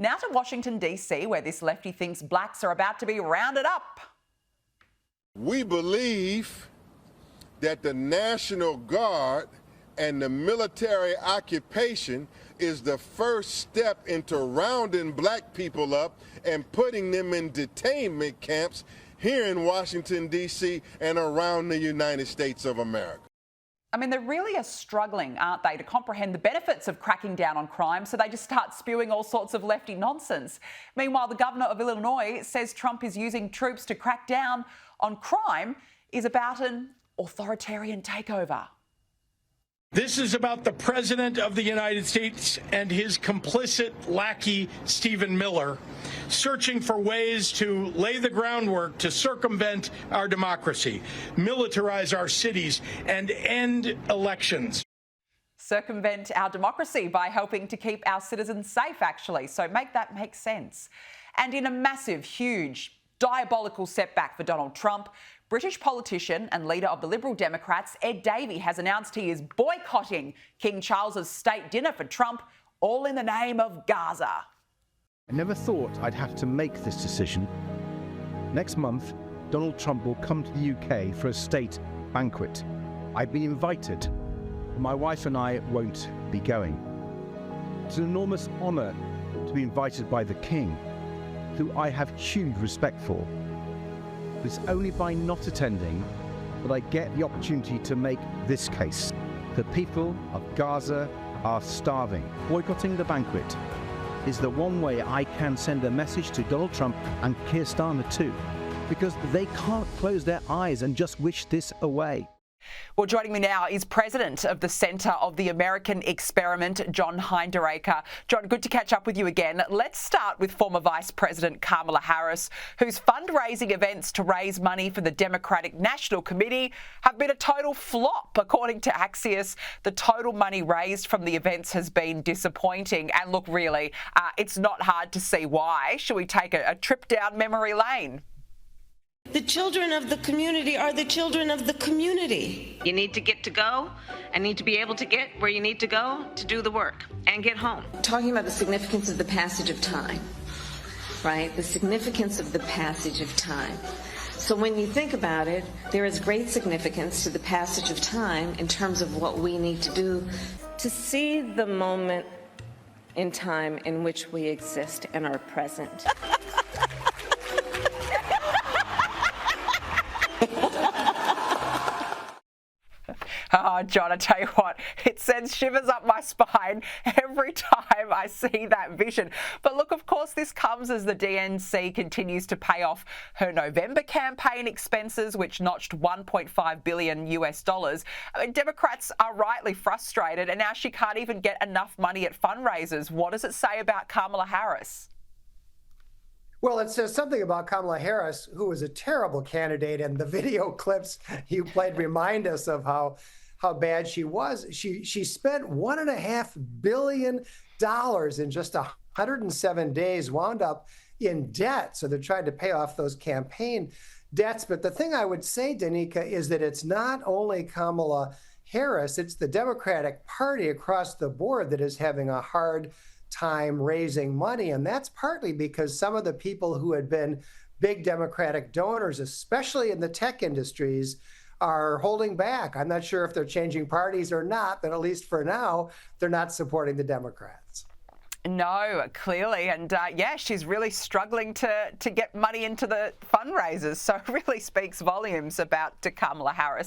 Now to Washington, D.C., where this lefty thinks blacks are about to be rounded up. We believe that the National Guard and the military occupation is the first step into rounding black people up and putting them in detainment camps here in Washington, D.C. and around the United States of America. I mean, they really are struggling, aren't they, to comprehend the benefits of cracking down on crime, so they just start spewing all sorts of lefty nonsense. Meanwhile, the governor of Illinois says Trump is using troops to crack down on crime is about an authoritarian takeover. This is about the President of the United States and his complicit lackey, Stephen Miller, searching for ways to lay the groundwork to circumvent our democracy, militarize our cities, and end elections. Circumvent our democracy by helping to keep our citizens safe, actually. So make that make sense. And in a massive, huge, diabolical setback for Donald Trump, British politician and leader of the Liberal Democrats, Ed Davey, has announced he is boycotting King Charles's state dinner for Trump, all in the name of Gaza. I never thought I'd have to make this decision. Next month, Donald Trump will come to the UK for a state banquet. I've been invited, but my wife and I won't be going. It's an enormous honour to be invited by the King, who I have huge respect for. It's only by not attending that I get the opportunity to make this case. The people of Gaza are starving. Boycotting the banquet is the one way I can send a message to Donald Trump and Keir Starmer too, because they can't close their eyes and just wish this away. Well, joining me now is President of the Centre of the American Experiment, John Hinderaker. John, good to catch up with you again. Let's start with former Vice President Kamala Harris, whose fundraising events to raise money for the Democratic National Committee have been a total flop. According to Axios, the total money raised from the events has been disappointing. And look, really, it's not hard to see why. Should we take a trip down memory lane? The children of the community are the children of the community. You need to get to go and need to be able to get where you need to go to do the work and get home. Talking about the significance of the passage of time, right? The significance of the passage of time. So when you think about it, there is great significance to the passage of time in terms of what we need to do to see the moment in time in which we exist and are present. Oh, John, I tell you what, it sends shivers up my spine every time I see that vision. But look, of course, this comes as the DNC continues to pay off her November campaign expenses, which notched $1.5 billion US. I mean, Democrats are rightly frustrated, and now she can't even get enough money at fundraisers. What does it say about Kamala Harris? Well, it says something about Kamala Harris, who was a terrible candidate, and the video clips you played remind us of how bad she was. She spent $1.5 billion in just 107 days, wound up in debt. So they're trying to pay off those campaign debts. But the thing I would say, Danica, is that it's not only Kamala Harris, it's the Democratic Party across the board that is having a hard time raising money. And that's partly because some of the people who had been big Democratic donors, especially in the tech industries, are holding back. I'm not sure if they're changing parties or not, but at least for now, they're not supporting the Democrats. No, clearly. And yeah, she's really struggling to get money into the fundraisers. So it really speaks volumes about Kamala Harris.